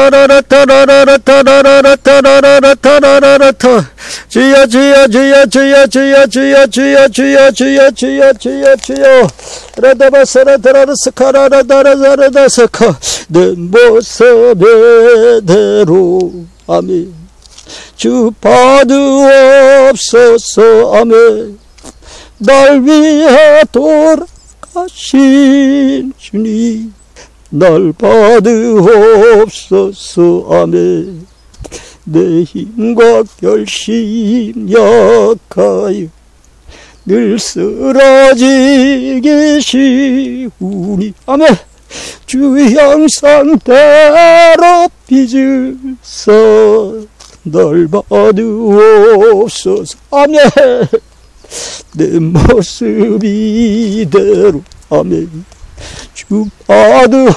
타라라라 타라라라 타라라라 타라라라 타라라라 타 주여 주여 주여 주여 주여 주여 주여 주여 주여 주여 주여 주여 라다바사라다라스카라라다라다라다스카 내 모습대로 아멘. 주 받으옵소서 아멘. 날 위해 돌아가신 주님 날 받으옵소서 아멘. 내 힘과 결심 약하여 늘 쓰러지기 쉬우니 아멘. 주 형상대로 빚으사 날 받으옵소서 아멘. 내 모습 이대로 아멘. 주 받으옵소서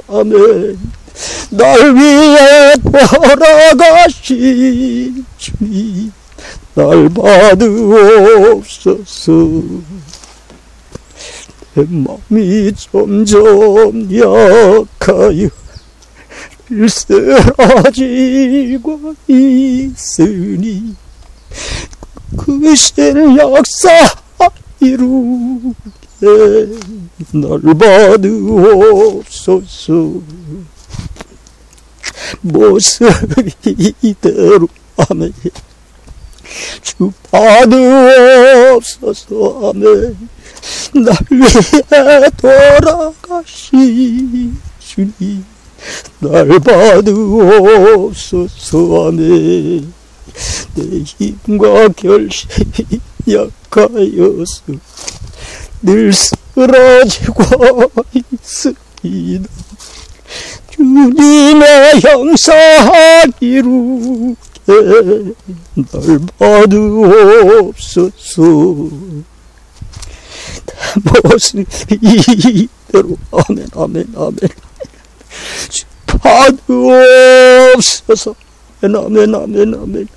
아멘. 날 위해 돌아가신 주님 날 받으옵소서. 내 마음이 점점 약하여 쓰러지고 있으니 그 신 역사 이루게 날 받으옵소서. 모습 이대로 아멘. 주 받으옵소서 아멘. 날 위해 돌아가신 주님 날 받으옵소서 아멘. 내 힘과 결심 약하여서 늘 쓰러지고 있습니다. 주님의 형상 이루게 날 받으옵소서. 내 모습 이대로 아멘 아멘 아멘. 받으옵소서 아멘 아멘 아멘.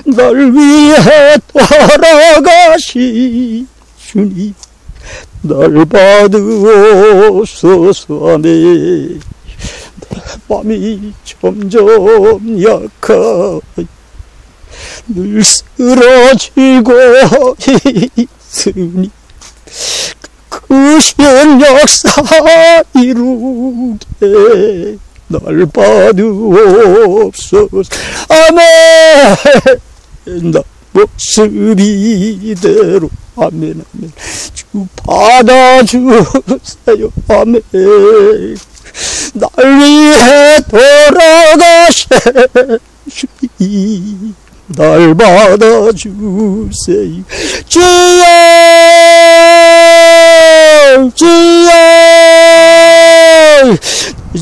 날 위해 돌아가신 주님 날 받으옵소서 아멘. 내 마음이 점점 약하여 늘 쓰러지고 있으니 그 신 역사 이루게 날 받으옵소서 아멘. 나 모습 이대로 아멘 아멘. 주 받아주세요 아멘. 날 위해 돌아가신 주님 날 받아주세요. 주여 주여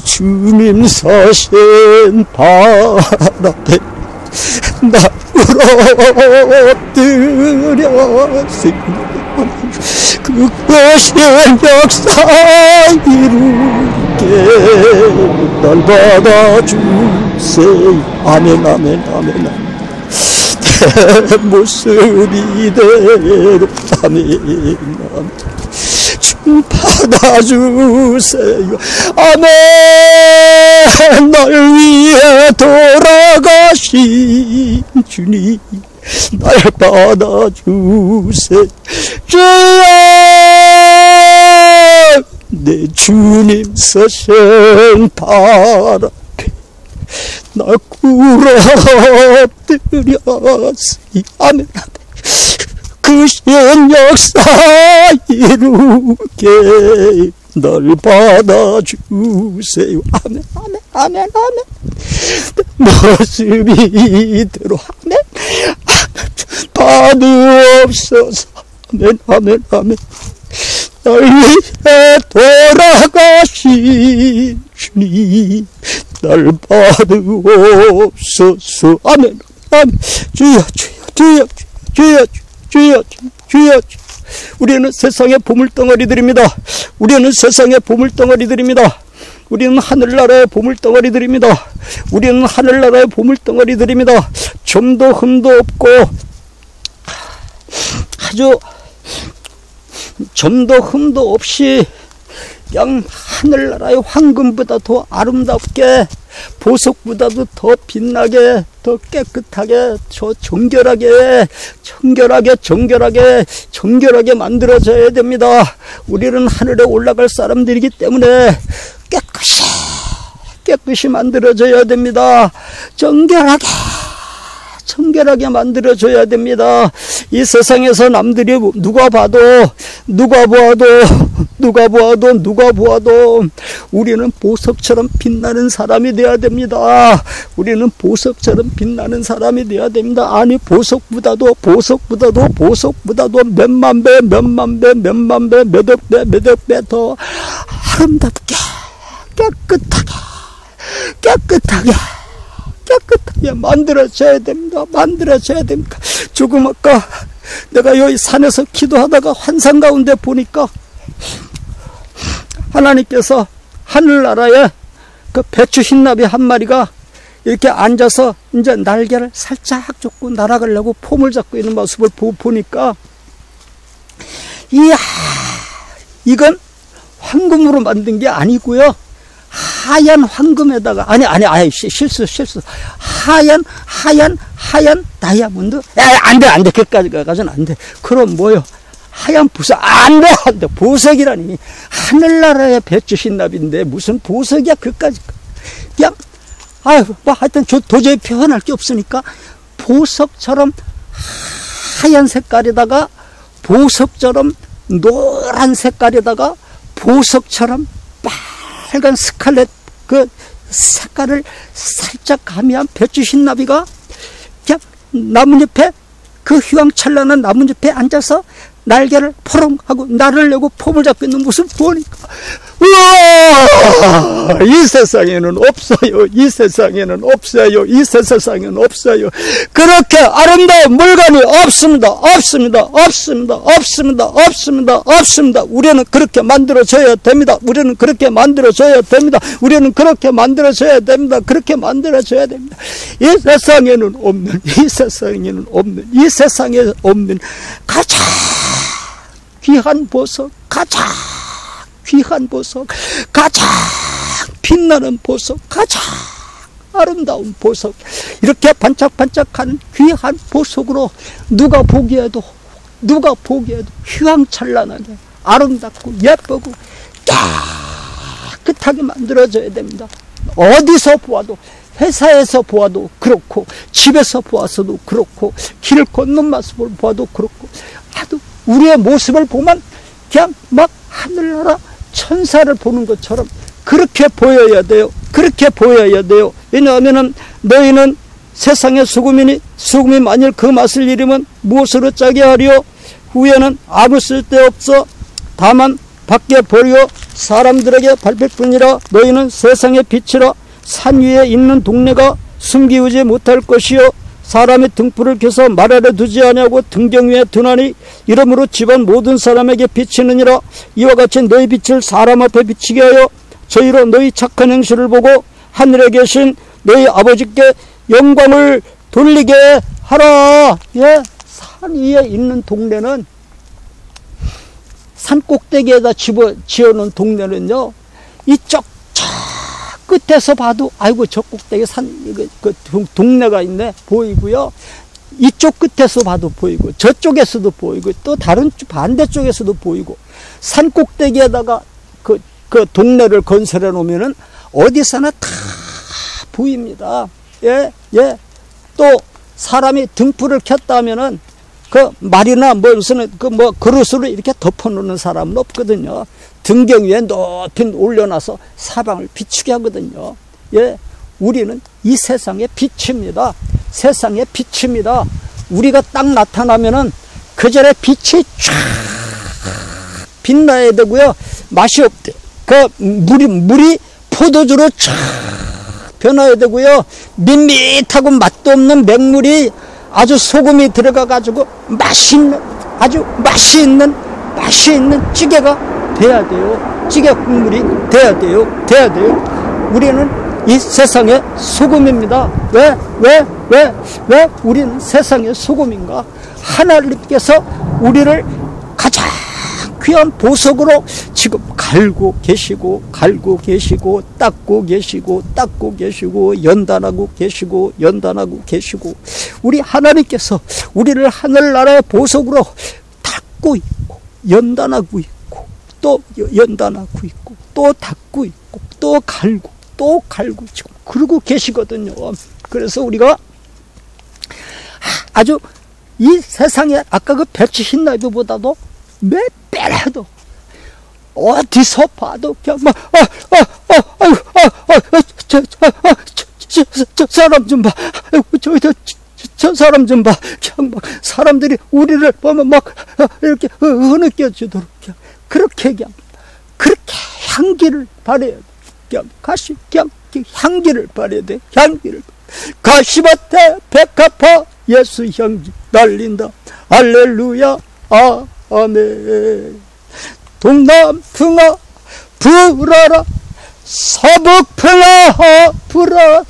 주님 서신 발 앞에 나 엎드렸습니다. 그것이 역사 이루게 날 받아주세요 아멘 아멘 아멘 아멘. 내 모습 이대로 아멘 아멘. 주 받아주세요 아멘. 날 위해 돌아가신 주님 날 받아주세요. 주여 내 주님 서신 발 앞에 나 꿇어 엎드렸으니 아멘 아멘. 그 신 역사 이루게 날 받아주세요 아멘 아멘 아멘 아멘. 모습 이대로 아멘. 받으옵소서 아멘 아멘 아멘. 날 위해 돌아가신 주님 날 받으옵소서 아멘 아멘. 주여 주여 주여 주여 주여. 우리는 세상의 보물덩어리들입니다. 우리는 세상의 보물덩어리들입니다. 우리는 하늘나라의 보물덩어리들입니다. 우리는 하늘나라의 보물덩어리들입니다. 점도 흠도 없고 아주 점도 흠도 없이 그냥 하늘나라의 황금보다 더 아름답게, 보석보다도 더 빛나게, 더 깨끗하게, 저 정결하게 만들어져야 됩니다. 우리는 하늘에 올라갈 사람들이기 때문에 깨끗이 만들어져야 됩니다. 정결하게 만들어줘야 됩니다. 이 세상에서 남들이 누가 보아도 우리는 보석처럼 빛나는 사람이 되어야 됩니다. 우리는 보석처럼 빛나는 사람이 되어야 됩니다. 아니, 보석보다도 몇만 배, 몇억 배 더 아름답게, 깨끗하게 만들어져야 됩니다. 조금 아까 내가 여기 산에서 기도하다가 환상 가운데 보니까 하나님께서 하늘나라에 그 배추 흰나비 한 마리가 이렇게 앉아서 이제 날개를 살짝 쫓고 날아가려고 폼을 잡고 있는 모습을 보니까, 이야, 이건 황금으로 만든 게 아니고요, 하얀 황금에다가, 실수. 하얀 다이아몬드? 안 돼. 그까지 가서는 안 돼. 그럼 뭐요? 하얀 보석. 안 돼. 보석이라니. 하늘나라의 배추 흰납인데 무슨 보석이야, 그까지. 그냥, 하여튼 도저히 표현할 게 없으니까, 보석처럼 하얀 색깔에다가, 보석처럼 노란 색깔에다가, 보석처럼 빨간 스칼렛 그 색깔을 살짝 가미한 배추 흰나비가 그냥 나뭇잎에, 그 휘황찬란한 나뭇잎에 앉아서 날개를 포롱하고 날을 내고 폼을 잡고 있는 모습 보니까, 우와, 이 세상에는 없어요. 그렇게 아름다운 물건이 없습니다. 우리는 그렇게 만들어져야 됩니다. 그렇게 만들어져야 됩니다. 이 세상에 없는 가장 귀한 보석, 가장 빛나는 보석, 가장 아름다운 보석, 이렇게 반짝반짝하는 귀한 보석으로 누가 보기에도 휘황찬란하게 아름답고 예쁘고 깨끗하게 만들어져야 됩니다. 어디서 보아도, 회사에서 보아도 그렇고, 집에서 보아서도 그렇고, 길 걷는 모습을 보아도 그렇고, 아주 우리의 모습을 보면 그냥 막 하늘나라 천사를 보는 것처럼 그렇게 보여야 돼요. 왜냐하면 너희는 세상의 소금이니, 소금이 만일 그 맛을 잃으면 무엇으로 짜게 하리요? 후에는 아무 쓸데없어 다만 밖에 버려 사람들에게 밟힐 뿐이라. 너희는 세상의 빛이라. 산 위에 있는 동네가 숨기우지 못할 것이요, 사람이 등불을 켜서 말 아래 두지 아니하고 등경 위에 두나니 이러므로 집안 모든 사람에게 비치느니라. 이와 같이 너희 빛을 사람 앞에 비치게 하여 저희로 너희 착한 행실을 보고 하늘에 계신 너희 아버지께 영광을 돌리게 하라. 산 위에 있는 동네는, 산 꼭대기에다 지어놓은 동네는요, 이쪽 끝에서 봐도 아이고 저 꼭대기 그 동네가 있네 보이고요, 이쪽 끝에서 봐도 보이고 저쪽에서도 보이고 또 다른 반대쪽에서도 보이고, 산 꼭대기에다가 그 동네를 건설해 놓으면은 어디서나 다 보입니다. 또 사람이 등불을 켰다면은 그 말이나 무슨 그릇으로 이렇게 덮어놓는 사람은 없거든요. 등경 위에 높이 올려놔서 사방을 비추게 하거든요. 우리는 이 세상의 빛입니다. 우리가 딱 나타나면은 그 전에 빛이 쫙 빛나야 되고요. 맛이 없대. 물이 포도주로 쫙 변화해야 되고요. 밋밋하고 맛도 없는 맹물이 아주 소금이 들어가가지고 아주 맛이 있는 찌개가 돼야 돼요. 찌개 국물이 돼야 돼요. 우리는 이 세상의 소금입니다. 왜 우리는 세상의 소금인가? 하나님께서 우리를 가장 귀한 보석으로 지금 갈고 계시고, 갈고 계시고, 닦고 계시고, 닦고 계시고, 연단하고 계시고, 연단하고 계시고, 우리 하나님께서 우리를 하늘나라의 보석으로 닦고 있고, 연단하고 있고, 또 연단하고 있고, 또 닦고 있고, 또 갈고 지금 그러고 계시거든요. 그래서 우리가 아주 이 세상에 아까 그 배추 흰나비보다도 몇 배라도 어디서 봐도 그냥 막 저 사람 좀 봐, 저 사람 좀 봐, 그냥 막 사람들이 우리를 보면 막 이렇게 흐느껴 주도록 그렇게 그냥 그렇게 향기를 발해야 돼. 그냥 그냥 향기를 발해야 돼. 향기를. 가시밭에 백합화 예수 향기 날린다. 할렐루야. 아멘. 동남풍아 불어라, 서북풍아 불어라.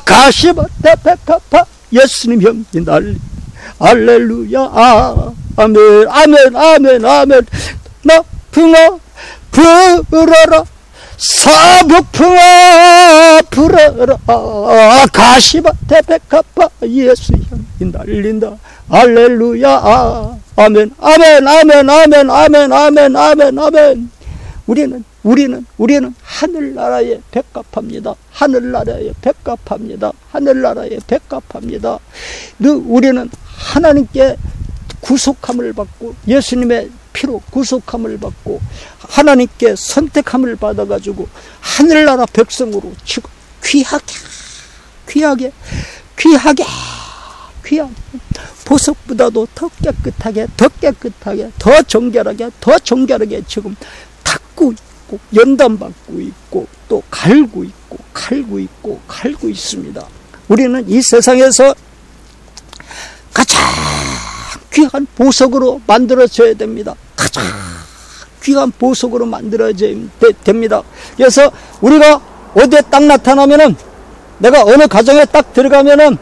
가시밭에 백합화 예수님 향기 날린다. 할렐루야. 아멘. 아멘. 아멘. 아멘. 남풍아 불어라, 서북풍아 불어라. 가시밭에 백합화 예수 향기 날린다. 할렐루야. 아멘. 아멘. 아멘. 아멘. 아멘. 아멘. 아멘. 아멘. 우리는 하늘나라에 백합합니다. 하늘나라에 백합합니다. 하늘나라에 백합합니다. 우리는 하나님께 구속함을 받고, 예수님의 피로 구속함을 받고, 하나님께 선택함을 받아가지고 하늘나라 백성으로 지금 귀하게 보석보다도 더 깨끗하게 더 정결하게 지금 닦고 있고, 연단받고 있고, 또 갈고 있습니다. 우리는 이 세상에서 가장 귀한 보석으로 만들어져야 됩니다. 가장 귀한 보석으로 만들어져야 됩니다. 그래서 우리가 어디에 딱 나타나면은, 내가 어느 가정에 딱 들어가면은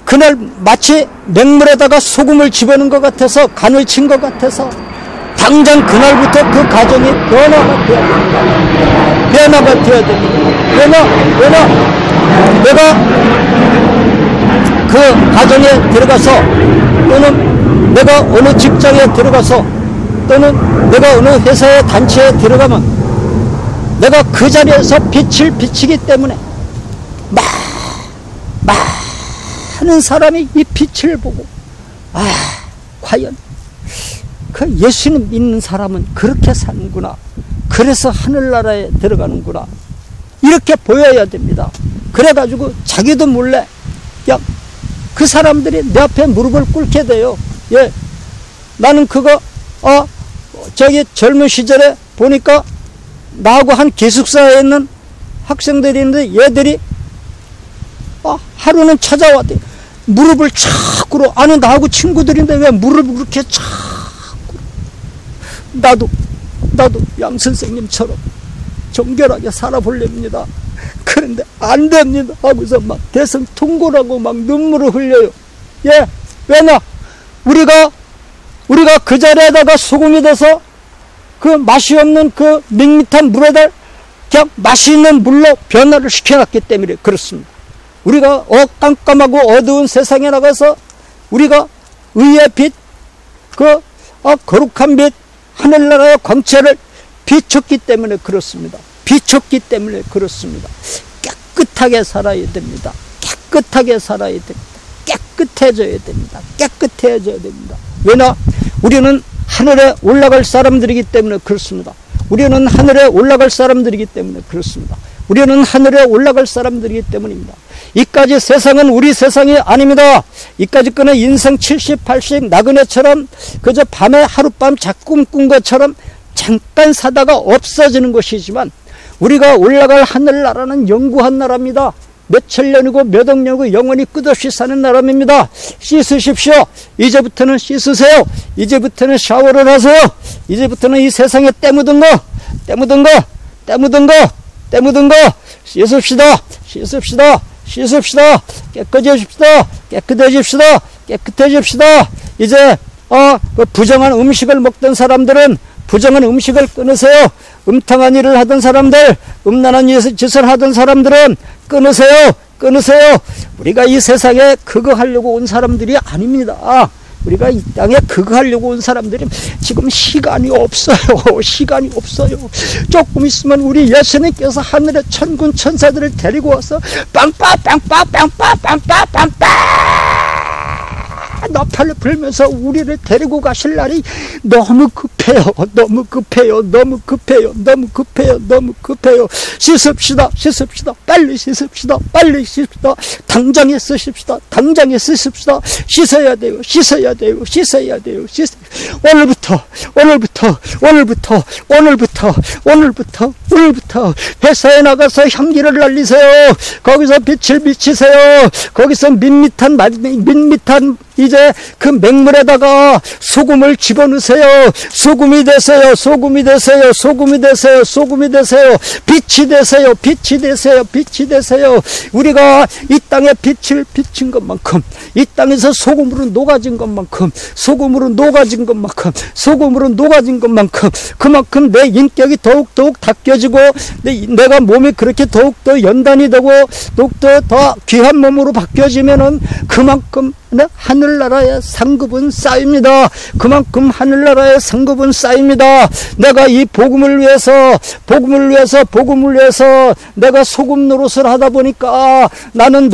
그날 마치 맹물에다가 소금을 집어넣은 것 같아서, 간을 친 것 같아서 당장 그날부터 그 가정이 변화가 되어야 됩니다. 변화 내가 그 가정에 들어가서, 또는 내가 어느 직장에 들어가서, 또는 내가 어느 회사의 단체에 들어가면 내가 그 자리에서 빛을 비치기 때문에 많은 사람이 이 빛을 보고, 과연 그 예수님 믿는 사람은 그렇게 사는구나, 그래서 하늘나라에 들어가는구나, 이렇게 보여야 됩니다. 그래가지고 자기도 몰래 그냥 그 사람들이 내 앞에 무릎을 꿇게 돼요. 예, 나는 그거 저기 젊은 시절에 보니까 나하고 한 기숙사에 있는 학생들이 있는데, 얘들이 하루는 찾아왔대. 무릎을 착 꿇어. 아니, 나하고 친구들인데 왜 무릎을 그렇게 착 꿇어. 나도 양 선생님처럼 정결하게 살아보렵니다. 그런데 안 됩니다 하고서 막 대성통곡하고 막 눈물을 흘려요. 예, 왜냐? 우리가 그 자리에다가 소금이 돼서 그 맛이 없는 그 밋밋한 물에다 그냥 맛이 있는 물로 변화를 시켜놨기 때문에 그렇습니다. 우리가 깜깜하고 어두운 세상에 나가서 우리가 의의 빛, 거룩한 빛, 하늘나라의 광채를 비췄기 때문에 그렇습니다. 비췄기 때문에 그렇습니다. 깨끗하게 살아야 됩니다. 깨끗하게 살아야 됩니다. 깨끗해져야 됩니다. 깨끗해져야 됩니다. 왜냐? 우리는 하늘에 올라갈 사람들이기 때문에 그렇습니다. 우리는 하늘에 올라갈 사람들이기 때문에 그렇습니다. 우리는 하늘에 올라갈 사람들이기 때문입니다. 이까지 세상은 우리 세상이 아닙니다. 이까지 거는 인생 70, 80 나그네처럼 그저 밤에 하룻밤 작꿈 꾼 것처럼 잠깐 사다가 없어지는 것이지만, 우리가 올라갈 하늘나라는 영구한 나라입니다. 몇 천년이고 몇 억 년이고 영원히 끝없이 사는 나라입니다. 씻으십시오. 이제부터는 씻으세요. 이제부터는 샤워를 하세요. 이제부터는 이 세상에 때 묻은 거 씻읍시다. 깨끗해집시다. 이제 부정한 음식을 먹던 사람들은 부정한 음식을 끊으세요. 음탕한 일을 하던 사람들, 음란한 짓을 하던 사람들은 끊으세요. 끊으세요. 우리가 이 세상에 그거 하려고 온 사람들이 아닙니다. 우리가 이 땅에 그거 하려고 온 사람들이 지금 시간이 없어요. 시간이 없어요. 조금 있으면 우리 예수님께서 하늘의 천군 천사들을 데리고 와서 나팔을 불면서 우리를 데리고 가실 날이 너무 급해요. 너무 급해요. 너무 급해요. 너무 급해요. 너무 급해요. 씻읍시다. 씻읍시다. 빨리 씻읍시다. 빨리 씻읍시다. 당장에 쓰십시다. 당장에 쓰십시다. 씻어야 돼요. 씻어야 돼요. 씻어야 돼요. 오늘부터 회사에 나가서 향기를 날리세요. 거기서 빛을 비치세요. 거기서 밋밋한 이제 그 맹물에다가 소금을 집어넣으세요. 소금이 되세요. 소금이 되세요. 소금이 되세요. 소금이 되세요. 빛이 되세요. 빛이 되세요. 빛이 되세요. 우리가 이 땅에 빛을 비친 것만큼, 이 땅에서 소금으로 녹아진 것만큼, 그만큼 내 인격이 더욱더욱 닦여지고 내가 몸이 그렇게 더욱더 연단이 되고 더욱더 더 귀한 몸으로 바뀌어지면은 그만큼 하늘나라의 상급은 쌓입니다. 그만큼 하늘나라의 상급은 쌓입니다. 내가 이 복음을 위해서 내가 소금 노릇을 하다 보니까 나는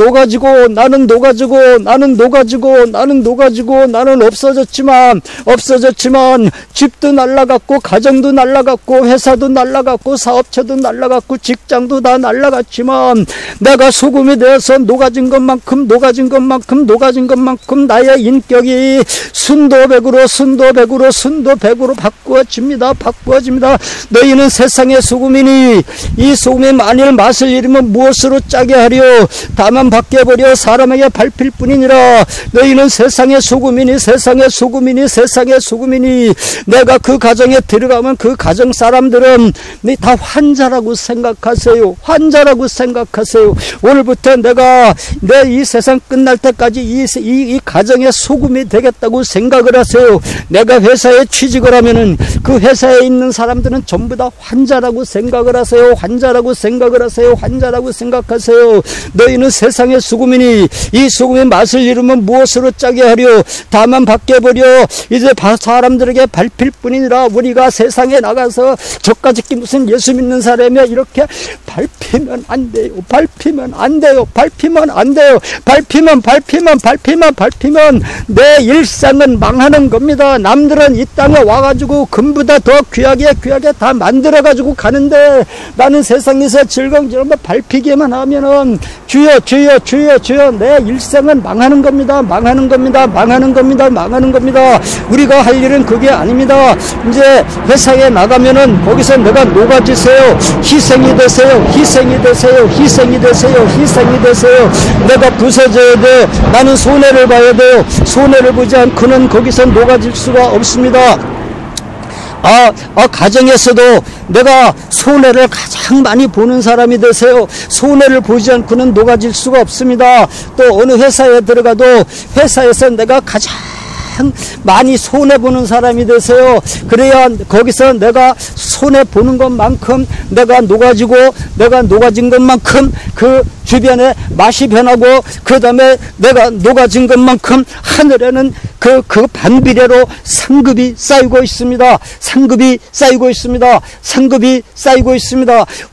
없어졌지만 집도 날라갔고 가정도 날라갔고 회사도 날라갔고 사업체도 날라갔고 직장도 다 날라갔지만 내가 소금이 되어서 녹아진 것만큼 나의 인격이 순도백으로 바꾸어집니다. 너희는 세상의 소금이니 이 소금이 만일 맛을 잃으면 무엇으로 짜게 하려? 다만 밖에 사람에게 밟힐 뿐이니라. 너희는 세상의 소금이니 내가 그 가정에 들어가면 그 가정 사람들은 다 환자라고 생각하세요. 오늘부터 내가 내 이 세상 끝날 때까지 이 가정의 소금이 되겠다고 생각을 하세요. 내가 회사에 취직을 하면은 그 회사에 있는 사람들은 전부 다 환자라고 생각을 하세요. 환자라고 생각하세요. 너희는 세상의 소금이니 이 소금의 맛을 잃으면 무엇으로 짜게 하려? 다만 밖에 버려 이제 사람들에게 밟힐 뿐이니라. 우리가 세상에 나가서 저까짓 무슨 예수 믿는 사람이야 이렇게 밟히면 안 돼요. 밟히면 내 일상은 망하는 겁니다. 남들은 이 땅에 와가지고 금보다 더 귀하게 다 만들어가지고 가는데 나는 세상에서 즐거운 밟히기만 하면은 주여 내 일상은 망하는 겁니다. 우리가 할 일은 그게 아닙니다. 이제 회사에 나가면은 거기서 내가 녹아지세요. 희생이 되세요. 내가 부서져야 돼. 나는 손해를 봐야 돼요. 손해를 보지 않고는 거기서 녹아질 수가 없습니다. 가정에서도 내가 손해를 가장 많이 보는 사람이 되세요. 손해를 보지 않고는 녹아질 수가 없습니다. 또 어느 회사에 들어가도 회사에서 내가 가장 많이 손해보는 사람이 되세요. 그래야 거기서 내가 손해보는 것만큼 내가 녹아진 것만큼 그 주변에 맛이 변하고 그 다음에 내가 녹아진 것만큼 하늘에는 그 반비례로 상급이 쌓이고 있습니다.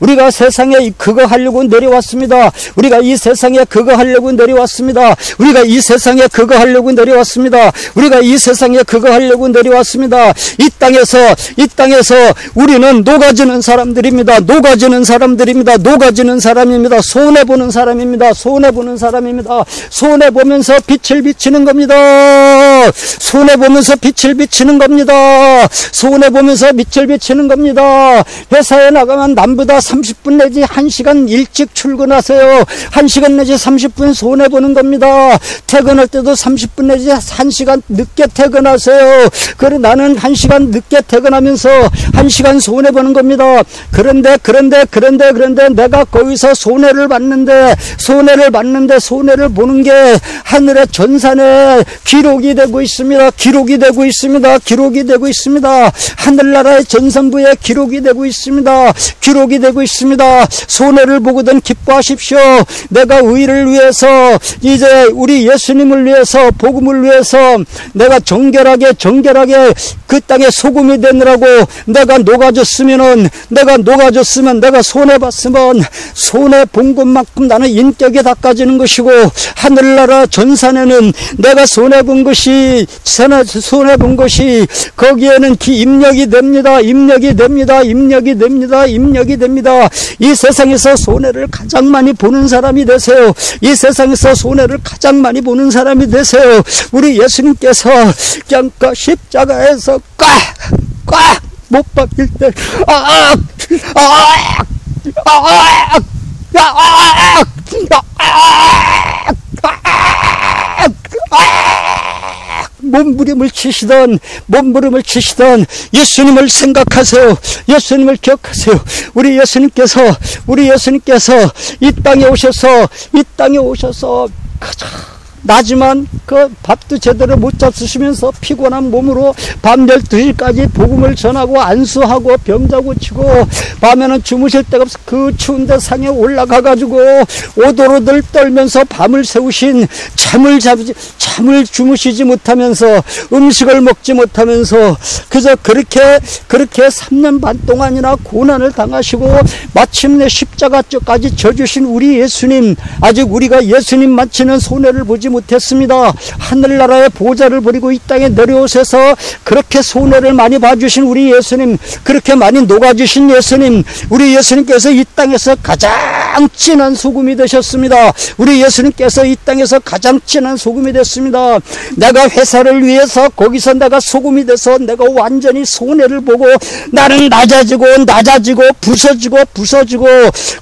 우리가 세상에 그거 하려고 내려왔습니다. 우리가 이 세상에 그거 하려고 내려왔습니다. 이 땅에서 우리는 녹아지는 사람들입니다. 손해보는 사람입니다. 손해보면서 빛을 비치는 겁니다. 회사에 나가면 남보다 30분 내지 1시간 일찍 출근하세요. 1시간 내지 30분 손해보는 겁니다. 퇴근할 때도 30분 내지 1시간 늦게 퇴근하세요. 그래 나는 1시간 늦게 퇴근하면서 1시간 손해보는 겁니다. 그런데 내가 거기서 손해를 봤는데 손해를 보는 게 하늘의 전산에 기록이 되고 있습니다. 기록이 되고 있습니다. 기록이 되고 있습니다. 하늘나라의 전산부에 기록이 되고 있습니다. 기록이 되고 있습니다. 손해를 보거든 기뻐하십시오. 내가 의를 위해서, 이제 우리 예수님을 위해서, 복음을 위해서 내가 정결하게 그 땅에 소금이 되느라고 내가 녹아졌으면, 내가 손해봤으면 손해본 것만큼 나는 인격이 닦아지는 것이고, 하늘나라 전산에는 내가 손해본 것이 거기에는 입력이 됩니다. 입력이 됩니다. 이 세상에서 손해를 가장 많이 보는 사람이 되세요. 이 세상에서 손해를 가장 많이 보는 사람이 되세요. 우리 예수님께서 그냥 십자가에서 꽉 못 박힐 때 몸부림을 치시던 예수님을 생각하세요. 예수님을 기억하세요. 우리 예수님께서 이 땅에 오셔서 나지만 그 밥도 제대로 못 잡수시면서 피곤한 몸으로 밤 12시까지 복음을 전하고 안수하고 병자 고치고, 밤에는 주무실 데가 없어 그 추운데 산에 올라가가지고 오도로들 떨면서 밤을 새우신, 잠을 주무시지 못하면서, 음식을 먹지 못하면서 그저 그렇게 3년 반 동안이나 고난을 당하시고 마침내 십자가까지 져주신 우리 예수님, 아직 우리가 예수님 만치는 손해를 보지 못했습니다. 하늘나라의 보좌를 버리고 이 땅에 내려오셔서 그렇게 손해를 많이 봐주신 우리 예수님, 그렇게 많이 녹아주신 예수님, 우리 예수님께서 이 땅에서 가장 진한 소금이 되셨습니다. 우리 예수님께서 이 땅에서 가장 진한 소금이 됐습니다. 내가 회사를 위해서 거기서 내가 소금이 돼서 내가 완전히 손해를 보고 나는 낮아지고 부서지고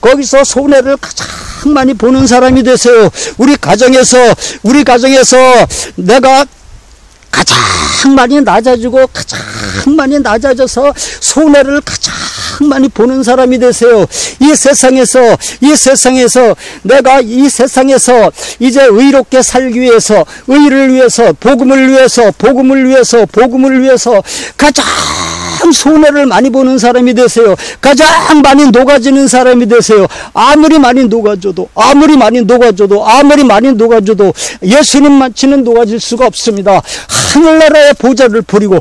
거기서 손해를 가장 많이 보는 사람이 되세요. 우리 가정에서 내가 가장 많이 낮아져서 손해를 가장 많이 보는 사람이 되세요. 이 세상에서 내가 이 세상에서 이제 의롭게 살기 위해서, 의를 위해서, 복음을 위해서 가장 손해를 많이 보는 사람이 되세요. 가장 많이 녹아지는 사람이 되세요. 아무리 많이 녹아져도 예수님만치는 녹아질 수가 없습니다. 하늘나라의 보좌를 버리고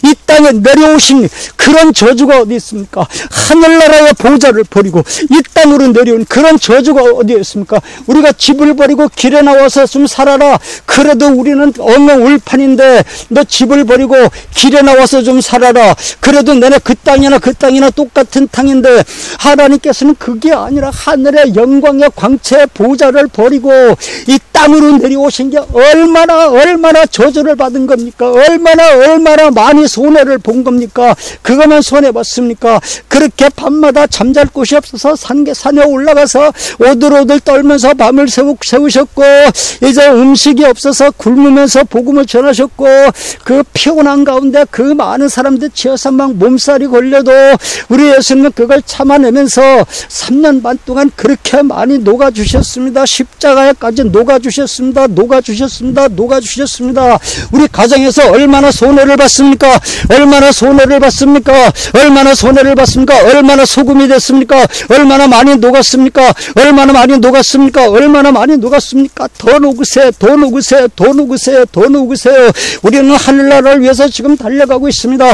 이 땅에 내려오신 그런 저주가 어디 있습니까? 하늘나라의 보좌를 버리고 이 땅으로 내려온 그런 저주가 어디 있습니까? 우리가 집을 버리고 길에 나와서 좀 살아라. 그래도 우리는 엉엉울판인데 너 집을 버리고 길에 나와서 좀 살아라. 그래도 너네 그 땅이나 똑같은 땅인데, 하나님께서는 그게 아니라 하늘의 영광의 광채의 보좌를 버리고 이 땅으로 내려오신 게 얼마나 저주를 받은 겁니까? 얼마나 많이 손해를 본 겁니까? 그거만 손해봤습니까? 그렇게 밤마다 잠잘 곳이 없어서 산에 올라가서 오들오들 떨면서 밤을 새우셨고, 이제 음식이 없어서 굶으면서 복음을 전하셨고, 그 피곤한 가운데 그 많은 사람들 치여서 막 몸살이 걸려도 우리 예수님은 그걸 참아내면서 3년 반 동안 그렇게 많이 녹아주셨습니다. 십자가에까지 녹아주셨습니다. 우리 가정에서 얼마나 손해를 받습니까? 얼마나 소금이 됐습니까? 얼마나 많이 녹았습니까? 더 녹으세요. 우리는 하늘나라를 위해서 지금 달려가고 있습니다.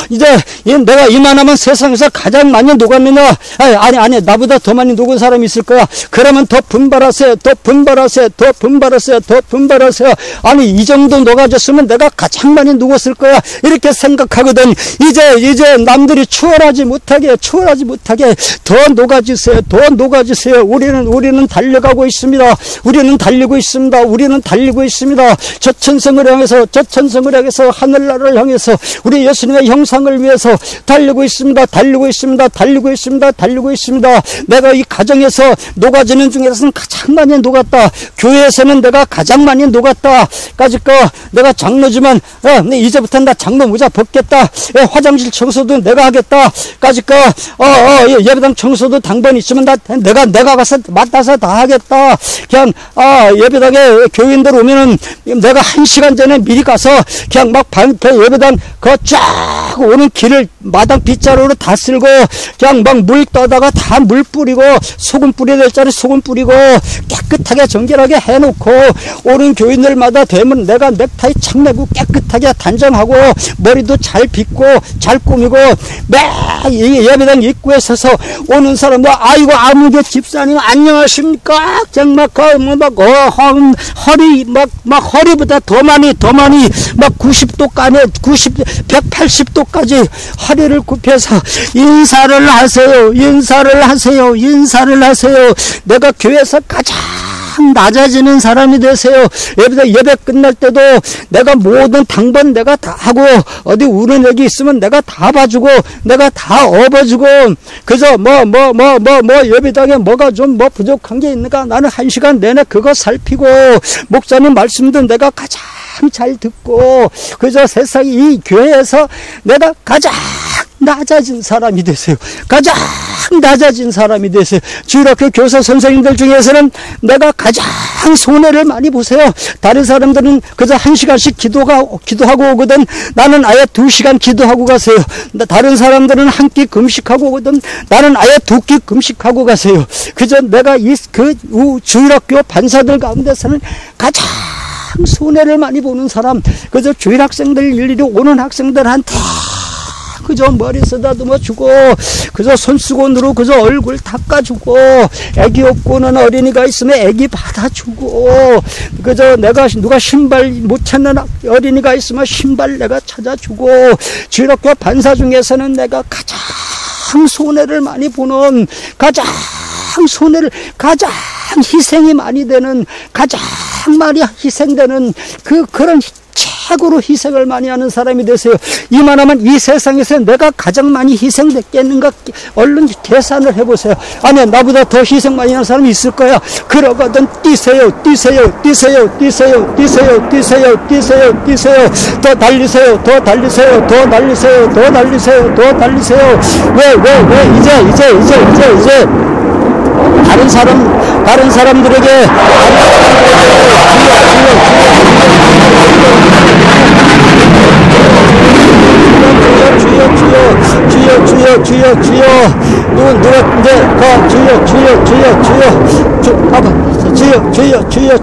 이제 내가 이만하면 세상에서 가장 많이 녹았느냐? 아니, 나보다 더 많이 녹은 사람이 있을 거야. 그러면 더 분발하세요. 아니, 이 정도 녹아졌으면 내가 가장 많이 녹았을 거야. 이렇게 생각하거든. 이제 남들이 추월하지 못하게 더 녹아주세요. 우리는 달려가고 있습니다. 우리는 달리고 있습니다. 저 천성을 향해서 하늘나라를 향해서 우리 예수님의 형상을 위해서 달리고 있습니다. 내가 이 가정에서 녹아지는 중에 예배당에서는 가장 많이 녹았다. 교회에서는 내가 가장 많이 녹았다. 까짓 거 내가 장로지만 이제부터 나 장로 모자 벗겠다. 화장실 청소도 내가 하겠다. 까짓 거 예배당 청소도 당번 있으면 내가 가서 맡아서 다 하겠다. 그냥 예배당에 교인들 오면은 내가 1시간 전에 미리 가서 그냥 막 예배당 그 쫙 오는 길을 마당 빗자루로 다 쓸고 그냥 막 물 떠다가 다 물 뿌리고 소금 뿌려야 될 자리 소금 뿌리고 깨끗하게 정결하게 해놓고 오는 교인들마다 되면 내가 넥타이 착 매고 깨끗하게 단정하고 머리도 잘 빗고 잘 꾸미고 매 예배당 입구에 서서 오는 사람들 아이고 아무개 집사님 안녕하십니까? 정말 허리보다 더 많이 막 90도까지 180도까지 허리를 굽혀서 인사를 하세요. 내가 교회에서 가장 낮아지는 사람이 되세요. 예배 끝날 때도 내가 모든 당번 내가 다 하고 어디 우는 애기 있으면 내가 다 봐주고 내가 다 업어주고 그래서 예배당에 뭐가 좀 부족한 게 있는가 나는 1시간 내내 그거 살피고 목사님 말씀도 내가 가장 잘 듣고 그래서 세상에 이 교회에서 내가 가장 낮아진 사람이 되세요. 가장 낮아진 사람이 되세요. 주일학교 교사 선생님들 중에서는 내가 가장 손해를 많이 보세요. 다른 사람들은 그저 1시간씩 기도하고 오거든. 나는 아예 2시간 기도하고 가세요. 다른 사람들은 한 끼 금식하고 오거든. 나는 아예 2끼 금식하고 가세요. 그저 내가 주일학교 반사들 가운데서는 가장 손해를 많이 보는 사람. 그저 주일학생들 일일이 오는 학생들한테 그저 머리 쓰다듬어 주고 그저 손수건으로 그저 얼굴 닦아주고 애기 없고는 어린이가 있으면 애기 받아주고 그저 내가 누가 신발 못 찾는 어린이가 있으면 신발 내가 찾아주고 주일학교 반사 중에서는 내가 가장 손해를 많이 보는 가장 희생이 많이 되는 가장 많이 희생되는 그런 최고로 희생을 많이 하는 사람이 되세요. 이만하면 이 세상에서 내가 가장 많이 희생됐겠는가 얼른 계산을 해보세요. 아니 나보다 더 희생 많이 하는 사람이 있을 거야. 그러거든 뛰세요. 더 달리세요. 왜 이제 다른 사람들에게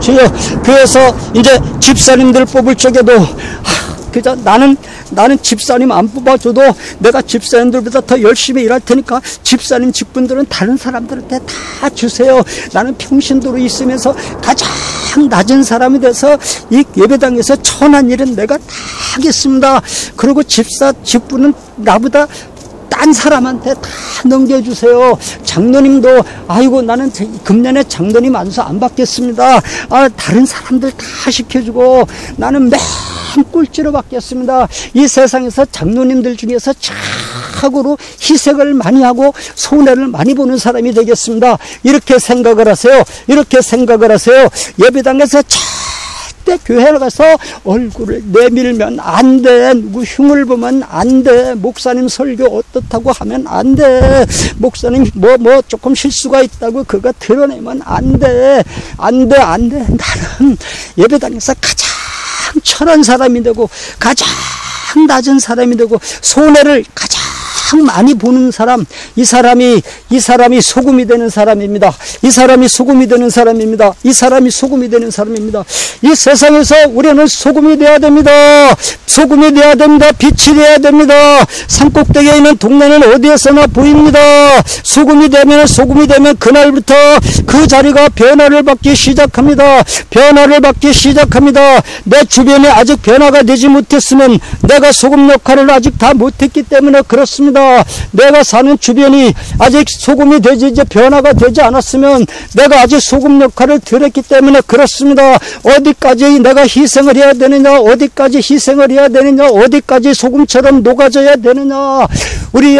주여. 그래서 이제 집사님들 뽑을 적에도 그저 나는 집사님 안 뽑아줘도 내가 집사님들보다 더 열심히 일할 테니까 집사님 직분들은 다른 사람들한테 다 주세요. 나는 평신도로 있으면서 가장 낮은 사람이 돼서 이 예배당에서 천한 일은 내가 다 하겠습니다. 그리고 집사 직분은 나보다 딴 사람한테 다 넘겨주세요. 장로님도 아이고 나는 금년에 장로님 안수 안 받겠습니다. 다른 사람들 다 시켜주고 나는 맨 꼴찌로 받겠습니다. 이 세상에서 장로님들 중에서 최고로 희생을 많이 하고 손해를 많이 보는 사람이 되겠습니다. 이렇게 생각을 하세요. 예배당에서 절대 교회 가서 얼굴을 내밀면 안 돼. 누구 흉을 보면 안 돼. 목사님 설교 어떻다고 하면 안 돼. 목사님 뭐 조금 실수가 있다고 그거 드러내면 안 돼. 나는 예배당에서 가장 천한 사람이 되고 가장 낮은 사람이 되고 손해를 가장 많이 보는 사람, 이 사람이 소금이 되는 사람입니다. 이 사람이 소금이 되는 사람입니다. 이 세상에서 우리는 소금이 돼야 됩니다. 빛이 돼야 됩니다. 산꼭대기에 있는 동네는 어디에서나 보입니다. 소금이 되면 그날부터 그 자리가 변화를 받기 시작합니다. 내 주변에 아직 변화가 되지 못했으면 내가 소금 역할을 아직 다 못했기 때문에 그렇습니다. 내가 사는 주변이 아직 소금이 되지 이제 변화가 되지 않았으면 내가 아직 소금 역할을 덜했기 때문에 그렇습니다. 어디까지 내가 희생을 해야 되느냐, 어디까지 소금처럼 녹아져야 되느냐. 우리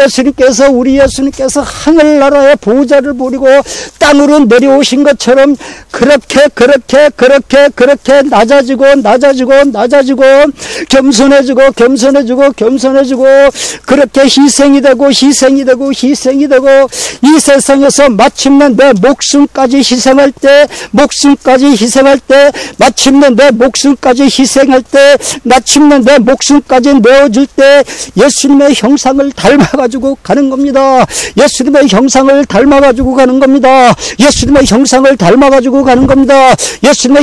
예수님께서 하늘나라의 보좌를 버리고 땅으로 내려오신 것처럼 그렇게 낮아지고 겸손해지고 그렇게 희생이 되고 이 세상에서 마침내 내 목숨까지 희생할 때 마침내 내 목숨까지 내어줄 때 예수님의 형상을 닮아가지고 가는 겁니다. 예수님의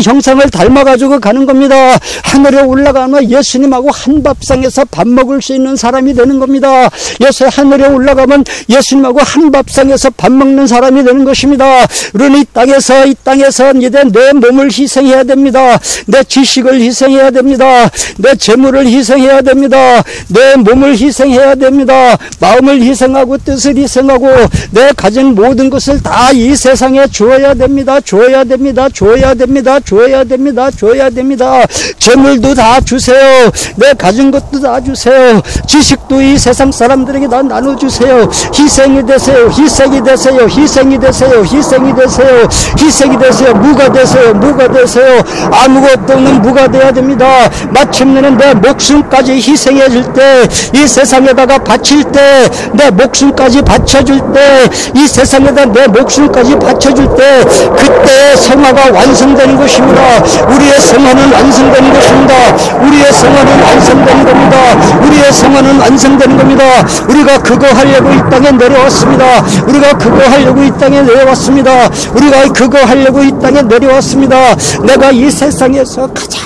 형상을 닮아가지고 가는 겁니다. 하늘에 올라가면 예수님하고 한 밥상에서 밥 먹을 수 있는 사람이 되는 겁니다. 하늘에 올라가면 예수님하고 한 밥상에서 밥 먹는 사람이 되는 것입니다. 우리는 이 땅에서 이제 내 몸을 희생해야 됩니다. 내 지식을 희생해야 됩니다. 내 재물을 희생해야 됩니다. 내 몸을 희생해야 됩니다. 마음을 희생하고 뜻을 희생하고 내 가진 모든 것을 다 이 세상에 주어야 됩니다. 재물도 다 주세요. 내 가진 것도 다 주세요. 지식도 이 세상 사람들에게 다 나눠주세요. 희생이 되세요. 무가 되세요. 아무것도 없는 무가 돼야 됩니다. 마침내는 내 목숨까지 희생해 줄 때, 이 세상에다가 바칠 때, 내 목숨까지 바쳐줄 때, 이 세상에다 내 목숨까지 바쳐줄 때, 그때 성화가 완성되는 것입니다. 우리의 성화는 완성되는 것입니다. 우리의 성화는 완성되는 겁니다. 우리가 그거 하려고 이 땅에 내려왔습니다. 내가 이 세상에서 가장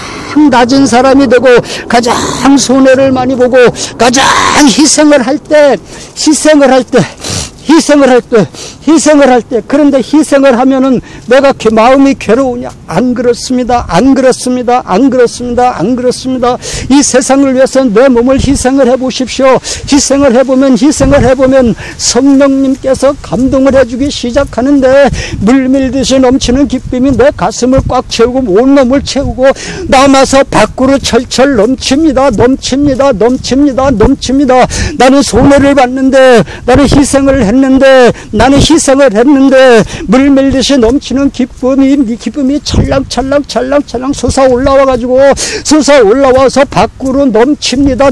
낮은 사람이 되고 가장 손해를 많이 보고 가장 희생을 할 때 그런데 희생을 하면은 내가 마음이 괴로우냐? 안 그렇습니다. 이 세상을 위해서 내 몸을 희생을 해보십시오. 희생을 해보면 성령님께서 감동을 해주기 시작하는데 물밀듯이 넘치는 기쁨이 내 가슴을 꽉 채우고 온몸을 채우고 남아서 밖으로 철철 넘칩니다. 나는 손해를 봤는데, 나는 희생을 했는데 물밀듯이 넘치는 기쁨이 찰랑찰랑 솟아올라와서 밖으로 넘칩니다.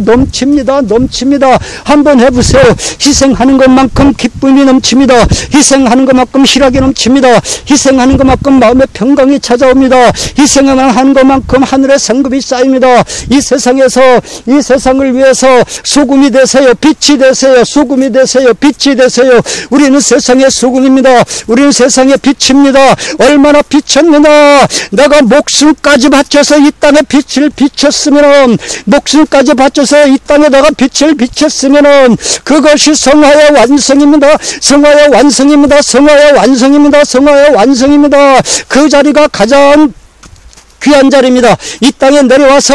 한번 해보세요. 희생하는 것만큼 기쁨이 넘칩니다. 희생하는 것만큼 희락이 넘칩니다. 희생하는 것만큼 마음의 평강이 찾아옵니다. 희생하는 것만큼 하늘의 상급이 쌓입니다. 이 세상을 위해서 소금이 되세요. 빛이 되세요. 우리는 세상의 소금입니다. 우리는 세상의 빛입니다. 얼마나 비쳤느냐. 내가 목숨까지 바쳐서 이 땅에 빛을 비쳤으면, 그것이 성화의 완성입니다. 그 자리가 가장 귀한 자리입니다. 이 땅에 내려와서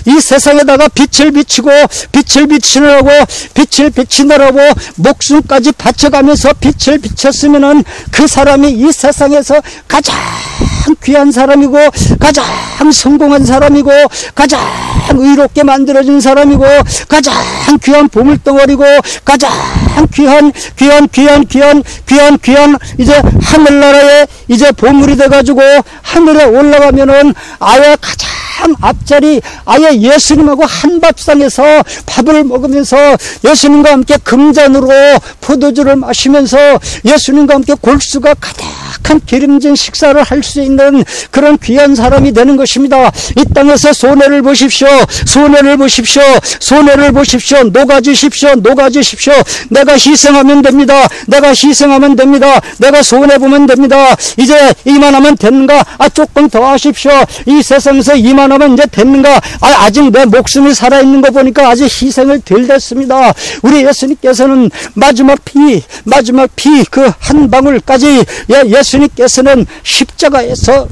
이 세상에다가 빛을 비치느라고 목숨까지 바쳐가면서 빛을 비쳤으면은 그 사람이 이 세상에서 가장 귀한 사람이고, 가장 성공한 사람이고, 가장 의롭게 만들어진 사람이고, 가장 귀한 보물덩어리고, 가장 귀한 이제 하늘나라의 이제 보물이 돼가지고 하늘에 올라가면은 아예 가장 앞자리, 아예 예수님하고 한 밥상에서 밥을 먹으면서 예수님과 함께 금잔으로 포도주를 마시면서 예수님과 함께 골수가 가득한 기름진 식사를 할 수 있는 그런 귀한 사람이 되는 것입니다. 이 땅에서 손해를 보십시오. 녹아지십시오. 내가 희생하면 됩니다. 내가 손해보면 됩니다. 이제 이만하면 되는가? 조금 더 하십시오. 이 세상에서 이만하면 이제 됐는가? 아직 내 목숨이 살아있는 거 보니까 아직 희생을 덜 됐습니다. 우리 예수님께서는 마지막 피 그 한 방울까지 예수님께서는 십자가에서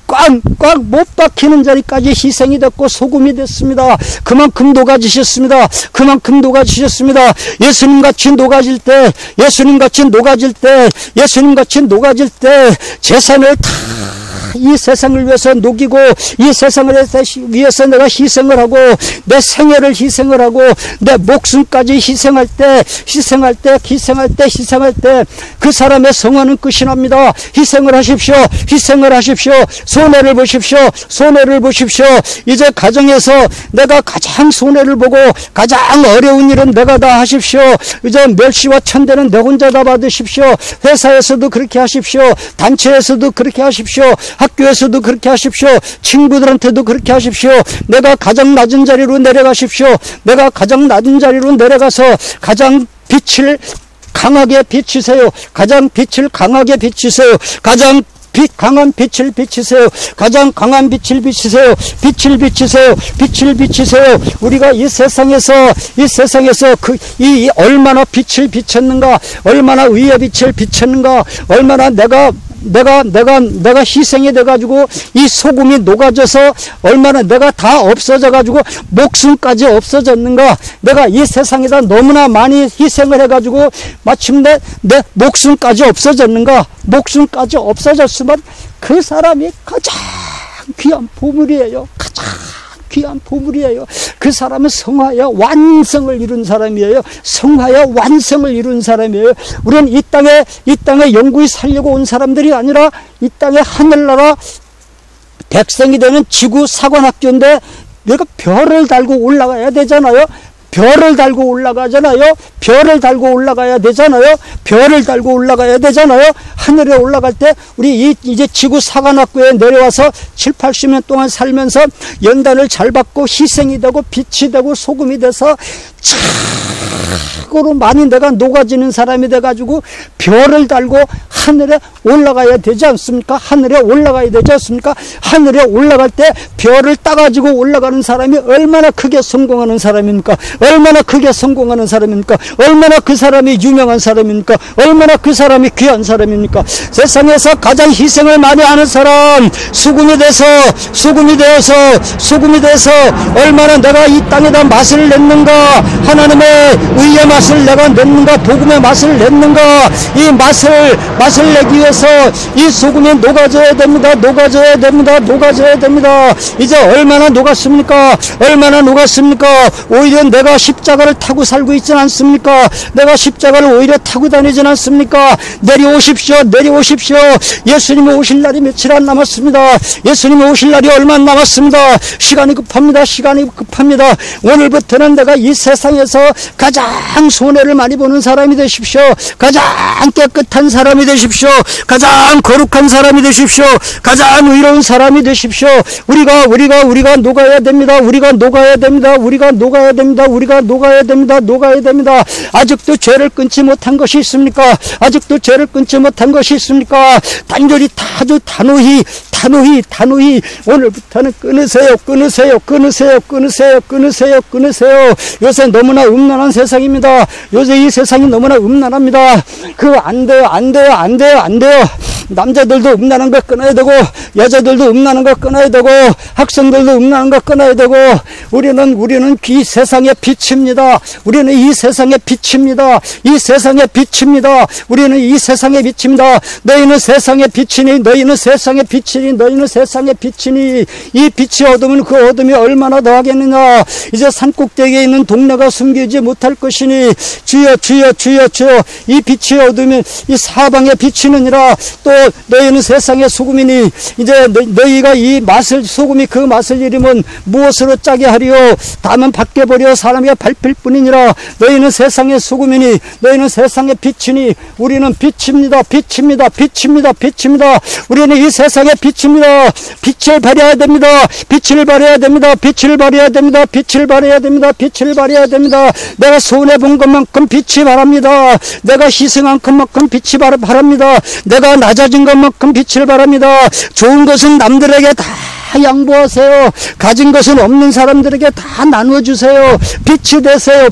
꽉 못 박히는 자리까지 희생이 됐고 소금이 됐습니다. 그만큼 녹아지셨습니다. 예수님같이 녹아질 때 재산을 다 이 세상을 위해서 녹이고 이 세상을 위해서 내가 희생을 하고 내 생애를 희생을 하고 내 목숨까지 희생할 때 그 사람의 성화는 끝이 납니다. 희생을 하십시오. 희생을 하십시오. 손해를 보십시오. 손해를 보십시오. 이제 가정에서 내가 가장 손해를 보고 가장 어려운 일은 내가 다 하십시오. 이제 멸시와 천대는 내 혼자 다 받으십시오. 회사에서도 그렇게 하십시오. 단체에서도 그렇게 하십시오. 학교에서도 그렇게 하십시오. 친구들한테도 그렇게 하십시오. 내가 가장 낮은 자리로 내려가십시오. 내가 가장 낮은 자리로 내려가서 가장 빛을 강하게 비치세요. 가장 빛을 강하게 비치세요. 가장 강한 빛을 비치세요. 가장 강한 빛을 비치세요. 빛을 비치세요. 빛을 비치세요. 우리가 이 세상에서 이 얼마나 빛을 비쳤는가, 얼마나 의의 빛을 비쳤는가, 얼마나 내가 희생이 돼가지고 이 소금이 녹아져서 얼마나 내가 다 없어져가지고 목숨까지 없어졌는가. 내가 이 세상에다 너무나 많이 희생을 해가지고 마침내 내 목숨까지 없어졌는가. 목숨까지 없어졌으면 그 사람이 가장 귀한 보물이에요. 가장 귀한 보물이에요. 그 사람은 성화여 완성을 이룬 사람이에요. 성화여 완성을 이룬 사람이에요. 우리는 이 땅에 영구히 살려고 온 사람들이 아니라 이 땅에 하늘나라 백성이 되는 지구 사관학교인데 내가 별을 달고 올라가야 되잖아요. 별을 달고 올라가잖아요. 별을 달고 올라가야 되잖아요. 별을 달고 올라가야 되잖아요. 하늘에 올라갈 때 우리 이제 지구 사관학교에 내려와서 7, 80년 동안 살면서 연단을 잘 받고 희생이 되고 빛이 되고 소금이 돼서 참으로 많이 내가 녹아지는 사람이 돼가지고 별을 달고 하늘에 올라가야 되지 않습니까? 하늘에 올라가야 되지 않습니까? 하늘에 올라갈 때 별을 따가지고 올라가는 사람이 얼마나 크게 성공하는 사람입니까? 얼마나 크게 성공하는 사람입니까? 얼마나 그 사람이 유명한 사람입니까? 얼마나 그 사람이 귀한 사람입니까? 세상에서 가장 희생을 많이 하는 사람, 수금이 되어서 얼마나 내가 이 땅에다 맛을 냈는가, 하나님의 의의 맛을 내가 냈는가, 복음의 맛을 냈는가. 이 맛을 내기 위해서 이 소금이 녹아져야 됩니다. 녹아져야 됩니다. 이제 얼마나 녹았습니까? 오히려 내가 십자가를 타고 살고 있지 않습니까? 내가 십자가를 오히려 타고 다니지 않습니까? 내려오십시오. 예수님이 오실 날이 며칠 안 남았습니다. 예수님이 오실 날이 얼마 안 남았습니다. 시간이 급합니다. 오늘부터는 내가 이 세상에서 가장 손해를 많이 보는 사람이 되십시오. 가장 깨끗한 사람이 되십시오. 가장 거룩한 사람이 되십시오. 가장 의로운 사람이 되십시오. 우리가 녹아야 됩니다. 아직도 죄를 끊지 못한 것이 있습니까? 단절히 아주 단호히 오늘부터는 끊으세요. 요새 너무나 음란한 세상입니다. 요새 이 세상이 너무나 음란합니다. 안 돼요. 남자들도 음란한 거 끊어야 되고, 여자들도 음란한 거 끊어야 되고, 학생들도 음란한 거 끊어야 되고, 우리는 이 세상의 빛입니다. 우리는 이 세상의 빛입니다. 너희는 세상의 빛이니, 이 빛이 어두면 그 어둠이 얼마나 더하겠느냐. 이제 산꼭대기에 있는 동네가 숨기지 못할 것이니, 주여, 이 빛이 어두면 이 사방에 비치느니라. 또 너희는 세상의 소금이니, 이제 너희가 이 맛을, 소금이 그 맛을 잃으면 무엇으로 짜게 하리요? 다만 밖에 버려 사람이 밟힐 뿐이니라. 너희는 세상의 소금이니, 너희는 세상의 빛이니, 우리는 빛입니다. 우리는 이 세상의 빛입니다. 빛을 발해야 됩니다. 내가 손해본 것만큼 빛이 바랍니다. 내가 희생한 것만큼 빛이 바랍니다. 내가 낮아진 것만큼 빛을 바랍니다. 좋은 것은 남들에게 다 양보하세요. 가진 것은 없는 사람들에게 다 나눠주세요. 빛이 되세요.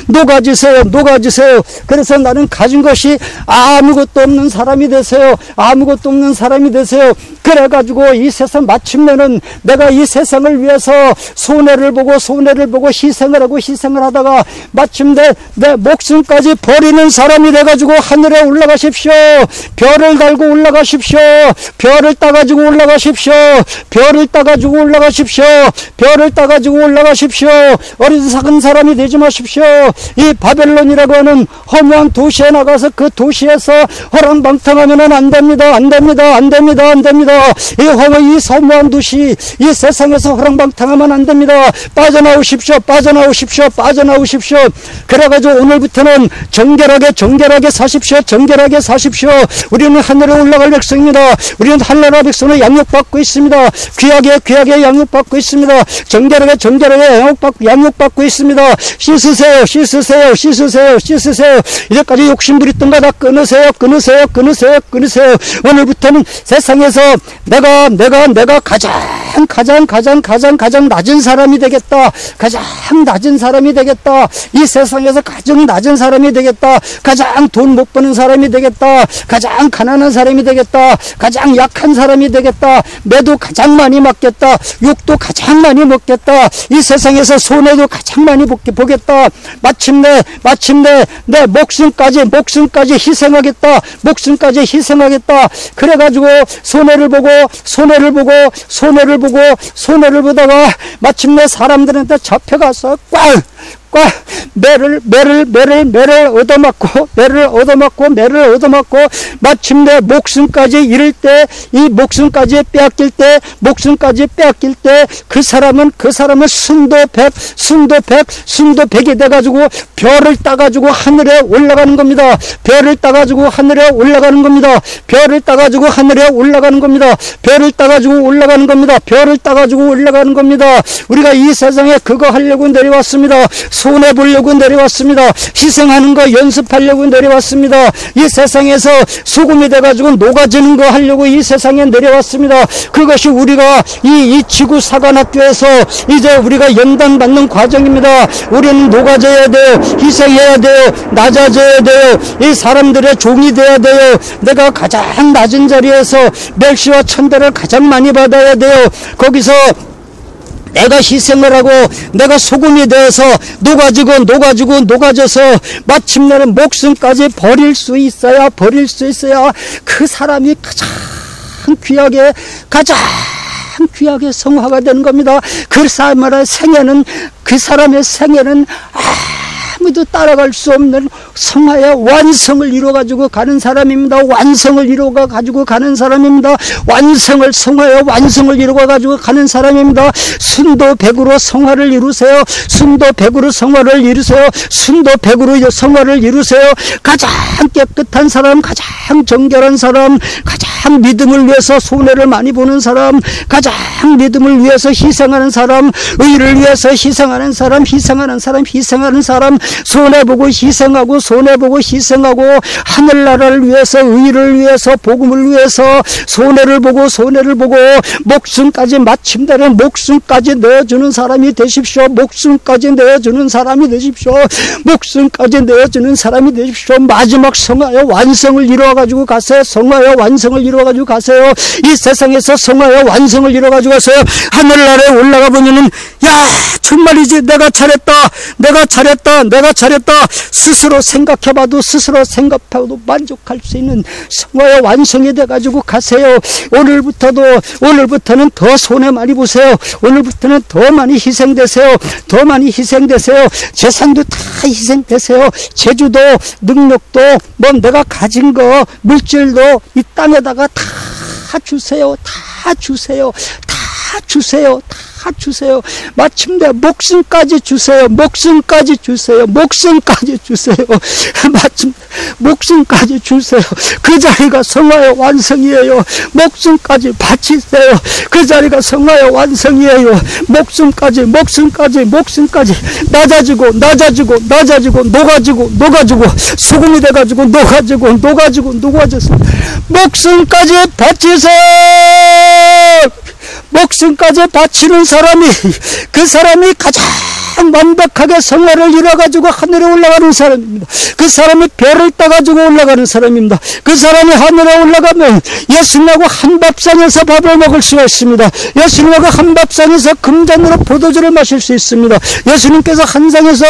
녹아지세요. 그래서 나는 가진 것이 아무것도 없는 사람이 되세요. 그래가지고 이 세상 마침내는 내가 이 세상을 위해서 손해를 보고 희생을 하고 희생을 하다가 마침내 내 목숨까지 버리는 사람이 돼가지고 하늘에 올라가십시오. 별을 달고 올라가십시오. 별을 따가지고 올라가십시오. 별을 따가지고 올라가십시오. 별을 따가지고 올라가십시오. 어리석은 사람이 되지 마십시오. 이 바벨론이라고 하는 허무한 도시에 나가서 그 도시에서 허랑방탕하면은 안 됩니다. 안 됩니다. 안 됩니다. 안 됩니다. 이 허무한 도시, 이 세상에서 허랑방탕하면 안 됩니다. 빠져나오십시오. 빠져나오십시오. 빠져나오십시오. 그래가지고 오늘부터는 정결하게 사십시오. 정결하게 사십시오. 우리는 하늘에 올라갈 백성입니다. 우리는 한나라 백성을 양육받고 있습니다. 귀하게 양육받고 있습니다. 정결하게 양육받고 있습니다. 씻으세요. 이제까지 욕심부렸던 거 다 끊으세요. 오늘부터는 세상에서 내가 가장 낮은 사람이 되겠다. 가장 낮은 사람이 되겠다. 이 세상에서 가장 낮은 사람이 되겠다. 가장 돈 못 버는 사람이 되겠다. 가장 가난한 사람이 되겠다. 가장 약한 사람이 되겠다. 매도 가장 많이 맞겠다. 욕도 가장 많이 먹겠다. 이 세상에서 손해도 가장 많이 보겠다. 마침내 내 목숨까지 희생하겠다. 그래가지고 손해를 보다가 마침내 사람들한테 잡혀가서 꽝 매를 얻어맞고 마침내 목숨까지 잃을 때, 이 목숨까지 빼앗길 때 그 사람은 순도백이 돼가지고 별을 따가지고 하늘에 올라가는 겁니다. 별을 따가지고 하늘에 올라가는 겁니다. 우리가 이 세상에 그거 하려고 내려왔습니다. 손해보려고 내려왔습니다. 희생하는 거 연습하려고 내려왔습니다. 이 세상에서 소금이 돼가지고 녹아지는 거 하려고 이 세상에 내려왔습니다. 그것이 우리가 이 지구 사관학교에서 이제 우리가 연단받는 과정입니다. 우리는 녹아져야 돼요. 희생해야 돼요. 낮아져야 돼요. 이 사람들의 종이 돼야 돼요. 내가 가장 낮은 자리에서 멸시와 천대를 가장 많이 받아야 돼요. 거기서 내가 희생을 하고 내가 소금이 되어서 녹아져서 마침내는 목숨까지 버릴 수 있어야 그 사람이 가장 귀하게 성화가 되는 겁니다. 그 사람의 생애는 아무도 따라갈 수 없는 성화의 완성을 이루어가지고 가는 사람입니다. 성화의 완성을 이루어가지고 가는 사람입니다. 순도백으로 성화를 이루세요. 가장 깨끗한 사람, 가장 정결한 사람, 가장 믿음을 위해서 손해를 많이 보는 사람, 가장 믿음을 위해서 희생하는 사람, 의를 위해서 희생하는 사람, 손해보고 희생하고 하늘나라를 위해서, 의를 위해서, 복음을 위해서 손해를 보고 목숨까지 마침내는 목숨까지 내어주는 사람이 되십시오. 마지막 성화의 완성을 이루어가지고 가세요. 이 세상에서 성화의 완성을 이루어가지고 가세요. 하늘나라에 올라가 보면은 정말이지 내가 잘했다. 스스로 생각해봐도 만족할 수 있는 성화의 완성이 돼가지고 가세요. 오늘부터는 더 손해 많이 보세요. 오늘부터는 더 많이 희생되세요. 재산도 다 희생되세요. 제주도, 능력도, 내가 가진 거, 물질도 이 땅에다가 다 주세요. 마침내 목숨까지 주세요. 그 자리가 성화의 완성이에요. 목숨까지 바치세요. 그 자리가 성화의 완성이에요. 목숨까지 낮아지고 녹아지고 소금이 돼가지고 녹아져서 목숨까지 바치세요. 목숨까지 바치는 사람이, 그 사람이 가장 완벽하게 성화를 이뤄가지고 하늘에 올라가는 사람입니다. 그 사람이 별을 따가지고 올라가는 사람입니다. 그 사람이 하늘에 올라가면 예수님하고 한밥상에서 밥을 먹을 수가 있습니다. 예수님하고 한밥상에서 금잔으로 포도주를 마실 수 있습니다. 예수님께서 한상에서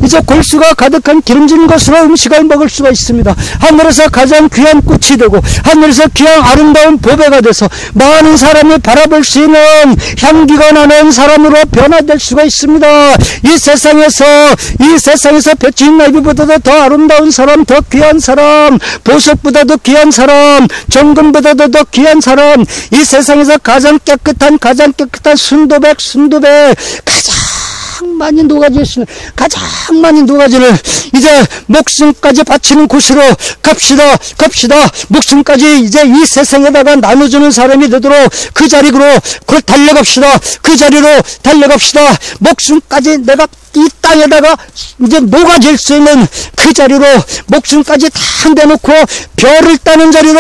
이제 골수가 가득한 기름진 것으로 음식을 먹을 수가 있습니다. 하늘에서 가장 귀한 꽃이 되고 하늘에서 귀한 아름다운 보배가 돼서 많은 사람이 바라볼 수 있는 향기가 나는 사람으로 변화될 수가 있습니다. 이 세상에서 볕인 나비보다도 더 아름다운 사람, 더 귀한 사람, 보석보다도 귀한 사람, 정금보다도 더 귀한 사람, 이 세상에서 가장 깨끗한 순도백 가장 많이 녹아지시는 가장 많이 녹아지는 이제 목숨까지 바치는 곳으로 갑시다. 목숨까지 이제 이 세상에다가 나눠주는 사람이 되도록 그 자리로 달려갑시다. 그 자리로 달려갑시다. 목숨까지 내가 이 땅에다가 이제 녹아질 수 있는 그 자리로 목숨까지 다 내놓고 별을 따는 자리로